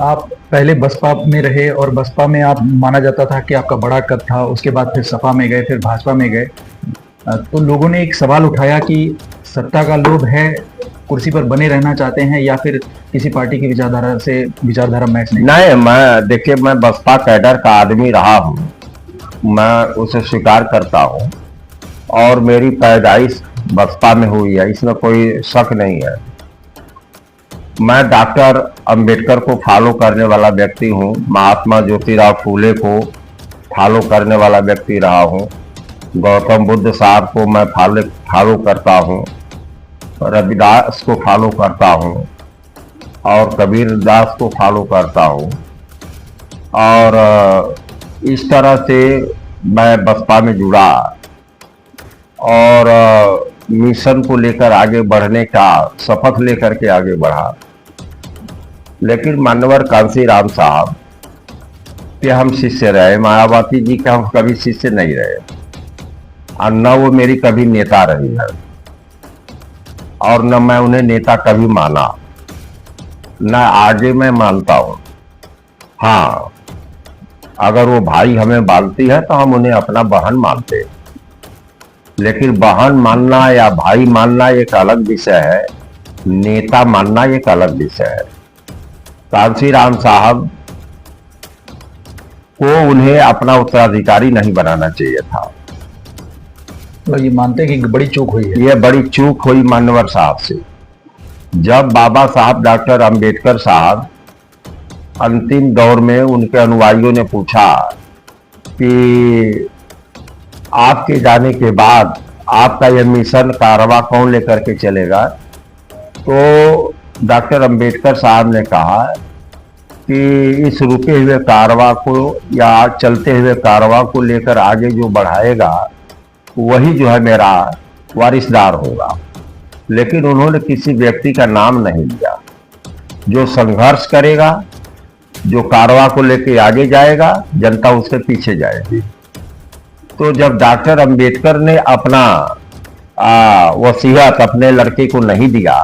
आप पहले बसपा में रहे और बसपा में आप माना जाता था कि आपका बड़ा कद था, उसके बाद फिर सपा में गए, फिर भाजपा में गए। तो लोगों ने एक सवाल उठाया कि सत्ता का लोभ है, कुर्सी पर बने रहना चाहते हैं, या फिर किसी पार्टी की विचारधारा मैच नहीं। नहीं, मैं देखिए, मैं बसपा कैडर का आदमी रहा हूँ, मैं उसे स्वीकार करता हूँ और मेरी पैदाइश बसपा में हुई है, इसमें कोई शक नहीं है। मैं डॉक्टर अंबेडकर को फॉलो करने वाला व्यक्ति हूँ, महात्मा ज्योतिराव फूले को फॉलो करने वाला व्यक्ति रहा हूँ, गौतम बुद्ध साहब को मैं फॉलो करता हूँ, रविदास को फॉलो करता हूँ और कबीर दास को फॉलो करता हूँ। और इस तरह से मैं बसपा में जुड़ा और मिशन को लेकर आगे बढ़ने का शपथ लेकर के आगे बढ़ा। लेकिन मान्यवर कांशीराम साहब के हम शिष्य रहे, मायावती जी के हम कभी शिष्य नहीं रहे और न वो मेरी कभी नेता रही है और न मैं उन्हें नेता कभी माना, न आगे मैं मानता हूं। हाँ, अगर वो भाई हमें मानती है तो हम उन्हें अपना बहन मानते, लेकिन बहन मानना या भाई मानना एक अलग विषय है, नेता मानना एक अलग विषय है। कांशीराम साहब को उन्हें अपना उत्तराधिकारी नहीं बनाना चाहिए था। तो ये मानते हैं कि बड़ी चूक हुई है। ये बड़ी चूक हुई मान्यवर साहब से। जब बाबा साहब डॉक्टर अंबेडकर साहब अंतिम दौर में उनके अनुयायियों ने पूछा कि आपके जाने के बाद आपका यह मिशन कारवां कौन लेकर के चलेगा, तो डॉक्टर अंबेडकर साहब ने कहा कि इस रुके हुए कारवां को या चलते हुए कारवां को लेकर आगे जो बढ़ाएगा वही जो है मेरा वारिसदार होगा। लेकिन उन्होंने किसी व्यक्ति का नाम नहीं लिया। जो संघर्ष करेगा, जो कारवां को लेकर आगे जाएगा, जनता उसके पीछे जाएगी। तो जब डॉक्टर अंबेडकर ने अपना वसीयत अपने लड़के को नहीं दिया,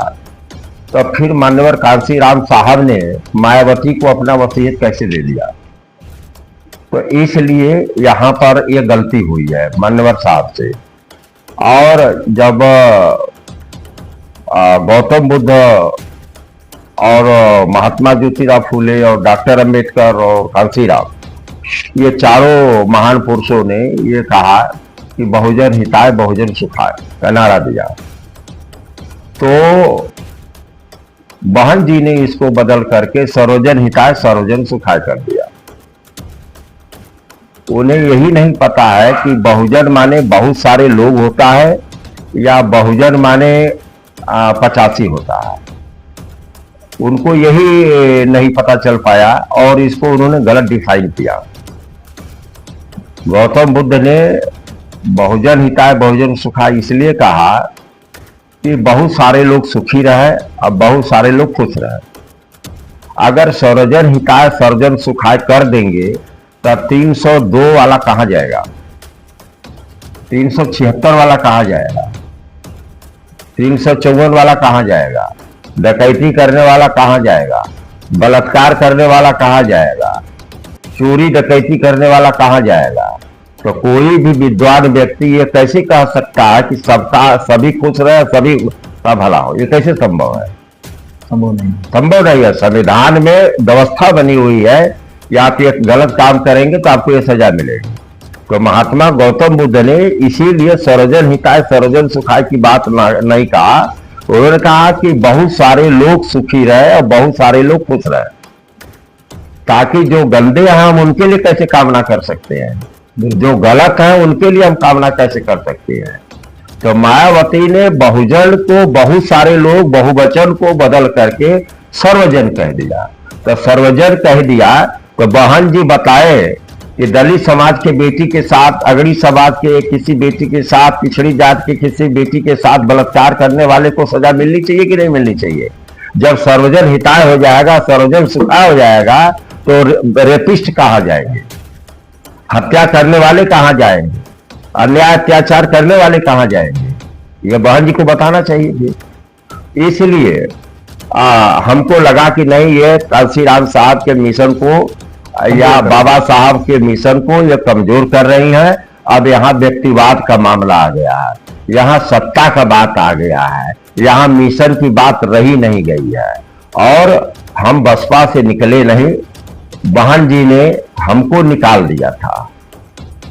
तो फिर मान्यवर कांशीराम साहब ने मायावती को अपना वसीयत कैसे दे दिया? तो इसलिए यहाँ पर यह गलती हुई है मान्यवर साहब से। और जब गौतम बुद्ध और महात्मा ज्योतिराव फूले और डॉक्टर अंबेडकर और कांशीराम, ये चारों महान पुरुषों ने ये कहा कि बहुजन हिताय बहुजन सुखाय का नारा दिया, तो बहन जी ने इसको बदल करके सर्वजन हिताय सर्वजन सुखाय कर दिया। उन्हें यही नहीं पता है कि बहुजन माने बहुत सारे लोग होता है या बहुजन माने 85 होता है। उनको यही नहीं पता चल पाया और इसको उन्होंने गलत डिफाइन किया। गौतम बुद्ध ने बहुजन हिताय बहुजन सुखाय इसलिए कहा कि बहुत सारे लोग सुखी रहे और बहुत सारे लोग खुश रहे। अगर सर्वजन हिताय सर्वजन सुखाय कर देंगे तो 302 वाला कहां जाएगा, 376 वाला कहां जाएगा, 354 वाला कहां जाएगा, डकैती करने वाला कहां जाएगा, बलात्कार करने वाला कहां जाएगा, चोरी डकैती करने वाला कहां जाएगा? तो कोई भी विद्वान व्यक्ति ये कैसे कह सकता है कि सबका सभी खुश रहे, सभी का भला हो? ये कैसे संभव है? संभव नहीं है। संविधान में व्यवस्था बनी हुई है कि आप ये गलत काम करेंगे तो आपको ये सजा मिलेगी। तो महात्मा गौतम बुद्ध ने इसीलिए सर्वजन हिताय सर्वजन सुखाय की बात नहीं कहा। उन्होंने कहा कि बहुत सारे लोग सुखी रहे और बहुत सारे लोग खुश रहे, ताकि जो गंदे हैं हम उनके लिए कैसे कामना कर सकते हैं, जो गलत है उनके लिए हम कामना कैसे कर सकते हैं? तो मायावती ने बहुजन को, बहुत सारे लोग, बहुवचन को बदल करके सर्वजन कह दिया। तो सर्वजन कह दिया तो बहन जी बताए कि दलित समाज के बेटी के साथ, अगड़ी समाज के किसी बेटी के साथ, पिछड़ी जात के किसी बेटी के साथ बलात्कार करने वाले को सजा मिलनी चाहिए कि नहीं मिलनी चाहिए? जब सर्वजन हिताय हो जाएगा, सर्वजन सुखाय हो जाएगा, तो रेपिस्ट कहाँ जाएंगे, हत्या करने वाले कहां जाएंगे, अन्याय अत्याचार करने वाले कहां जाएंगे? ये बहन जी को बताना चाहिए। इसलिए हमको लगा कि नहीं, ये कांसी राम साहब के मिशन को या बाबा साहब के मिशन को ये कमजोर कर रही है। अब यहाँ व्यक्तिवाद का मामला आ गया है, यहाँ सत्ता का बात आ गया है, यहाँ मिशन की बात रही नहीं गई है। और हम बसपा से निकले नहीं, बहन जी ने हमको निकाल दिया था,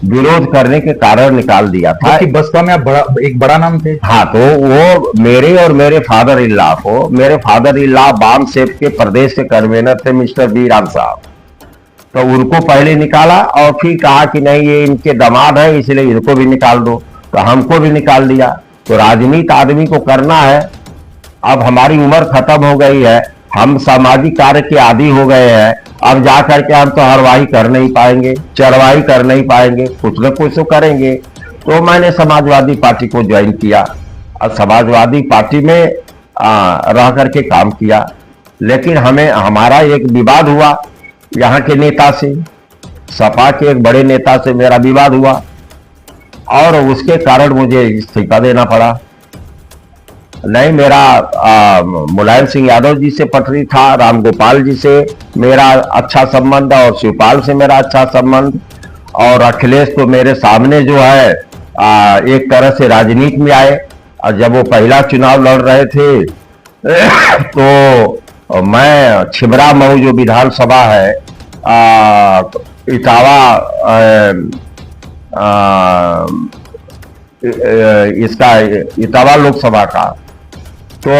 विरोध करने के कारण निकाल दिया था। कि बसपा में आप एक बड़ा नाम थे। हाँ, तो वो मेरे और मेरे फादर इल्ला को, मेरे फादर इल्ला बाम सेप के प्रदेश के कन्वीनर थे मिस्टर बी राम साहब, तो उनको पहले निकाला और फिर कहा कि नहीं ये इनके दामाद है इसलिए इनको भी निकाल दो, तो हमको भी निकाल दिया। तो राजनीति आदमी को करना है। अब हमारी उम्र खत्म हो गई है, हम सामाजिक कार्य के आदी हो गए हैं। अब जा करके हम तो हरवाही कर नहीं पाएंगे, चरवाही कर नहीं पाएंगे, कुछ न कुछ तो करेंगे। तो मैंने समाजवादी पार्टी को ज्वाइन किया और समाजवादी पार्टी में रह करके काम किया। लेकिन हमारा एक विवाद हुआ यहाँ के नेता से, सपा के एक बड़े नेता से मेरा विवाद हुआ और उसके कारण मुझे इस्तीफा देना पड़ा। नहीं, मेरा मुलायम सिंह यादव जी से पटरी था, राम गोपाल जी से मेरा अच्छा संबंध और शिवपाल से मेरा अच्छा संबंध, और अखिलेश तो मेरे सामने जो है एक तरह से राजनीति में आए। और जब वो पहला चुनाव लड़ रहे थे तो मैं छिबरा मऊ जो विधानसभा है इटावा लोकसभा का, तो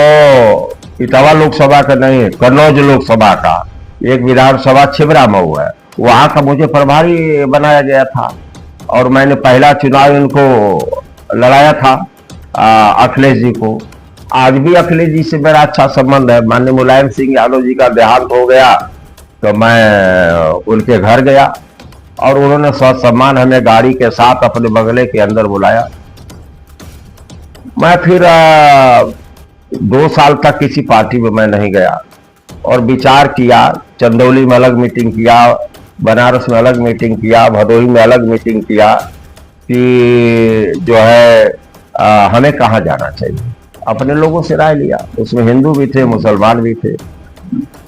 इटावा लोकसभा का नहीं, कन्नौज लोकसभा का एक विधानसभा छिबरा मऊ है, वहां का मुझे प्रभारी बनाया गया था और मैंने पहला चुनाव इनको लड़ाया था अखिलेश जी को। आज भी अखिलेश जी से मेरा अच्छा संबंध है। माननीय मुलायम सिंह यादव जी का देहांत हो गया तो मैं उनके घर गया और उन्होंने सम्मान हमें गाड़ी के साथ अपने बंगले के अंदर बुलाया। मैं फिर 2 साल तक किसी पार्टी में मैं नहीं गया और विचार किया, चंदौली में अलग मीटिंग किया, बनारस में अलग मीटिंग किया, भदोही में अलग मीटिंग किया कि जो है हमें कहाँ जाना चाहिए। अपने लोगों से राय लिया, उसमें हिंदू भी थे, मुसलमान भी थे।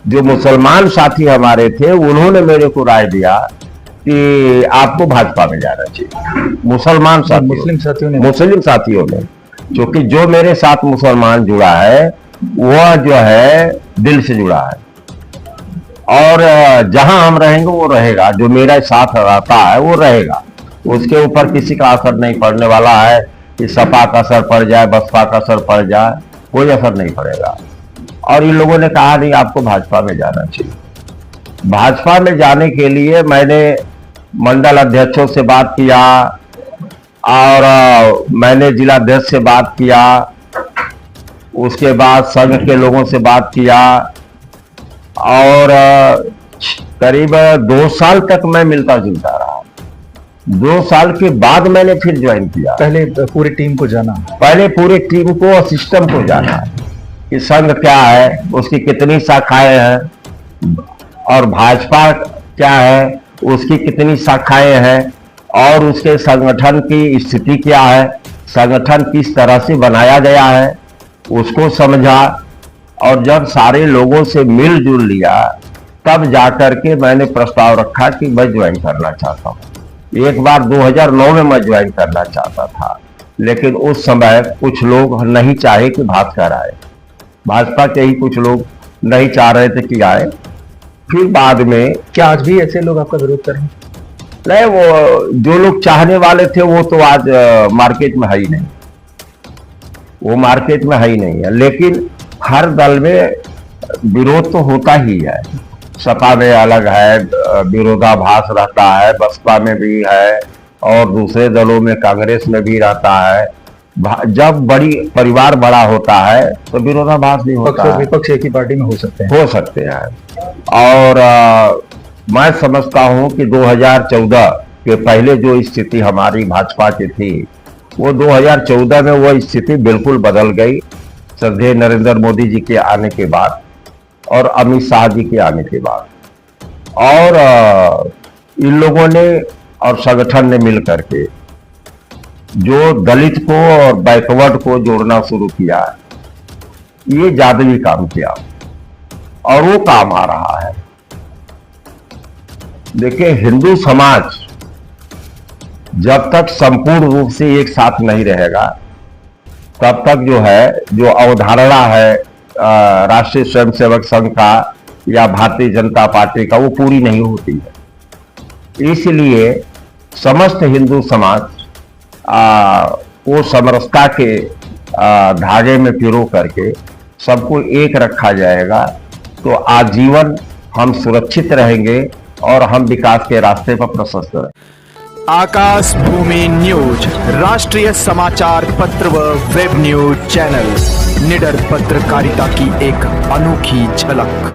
जो मुसलमान साथी हमारे थे उन्होंने मेरे को राय दिया कि आपको भाजपा में जाना चाहिए। मुसलमान मुस्लिम साथियों ने, क्योंकि जो मेरे साथ मुसलमान जुड़ा है वह जो है दिल से जुड़ा है और जहां हम रहेंगे वो रहेगा, जो मेरा साथ रहता है वो रहेगा। उसके ऊपर किसी का असर नहीं पड़ने वाला है कि सपा का असर पड़ जाए, बसपा का असर पड़ जाए, कोई असर नहीं पड़ेगा। और इन लोगों ने कहा नहीं आपको भाजपा में जाना चाहिए। भाजपा में जाने के लिए मैंने मंडल अध्यक्षों से बात किया और मैंने जिलाध्यक्ष से बात किया, उसके बाद संघ के लोगों से बात किया और करीब 2 साल तक मैं मिलता जुलता रहा। 2 साल के बाद मैंने फिर ज्वाइन किया। पहले पूरी टीम को जाना, पहले पूरी टीम को और सिस्टम को जाना कि संघ क्या है, उसकी कितनी शाखाएं हैं और भाजपा क्या है, उसकी कितनी शाखाएं हैं और उसके संगठन की स्थिति क्या है, संगठन किस तरह से बनाया गया है, उसको समझा। और जब सारे लोगों से मिलजुल लिया तब जाकर के मैंने प्रस्ताव रखा कि मैं ज्वाइन करना चाहता हूँ। एक बार 2009 में मैं ज्वाइन करना चाहता था, लेकिन उस समय कुछ लोग नहीं चाहे कि भाजपा आए, भाजपा के ही कुछ लोग नहीं चाह रहे थे कि आए। फिर बाद में, क्या आज भी ऐसे लोग आपका विरोध कर रहे हैं? नहीं, वो जो लोग चाहने वाले थे वो तो आज मार्केट में है ही नहीं, वो मार्केट में है ही नहीं है। लेकिन हर दल में विरोध तो होता ही है। सपा में अलग है, विरोधाभास रहता है, बसपा में भी है और दूसरे दलों में कांग्रेस में भी रहता है। जब बड़ी परिवार बड़ा होता है तो विरोधाभास भी होता है। विपक्ष एक ही पार्टी में हो सकते हैं और मैं समझता हूं कि 2014 के पहले जो स्थिति हमारी भाजपा की थी वो 2014 में वो स्थिति बिल्कुल बदल गई, श्रद्धेय नरेंद्र मोदी जी के आने के बाद और अमित शाह जी के आने के बाद। और इन लोगों ने और संगठन ने मिल करके जो दलित को और बैकवर्ड को जोड़ना शुरू किया, ये जादुई काम किया। और वो काम आ रहा है। देखिए, हिंदू समाज जब तक संपूर्ण रूप से एक साथ नहीं रहेगा तब तक जो अवधारणा है राष्ट्रीय स्वयंसेवक संघ का या भारतीय जनता पार्टी का, वो पूरी नहीं होती है। इसलिए समस्त हिंदू समाज को समरसता के धागे में पिरो करके सबको एक रखा जाएगा, तो आजीवन हम सुरक्षित रहेंगे और हम विकास के रास्ते पर प्रशस्त रहेंगे। आकाश भूमि न्यूज, राष्ट्रीय समाचार पत्र व वेब न्यूज चैनल, निडर पत्रकारिता की एक अनोखी झलक।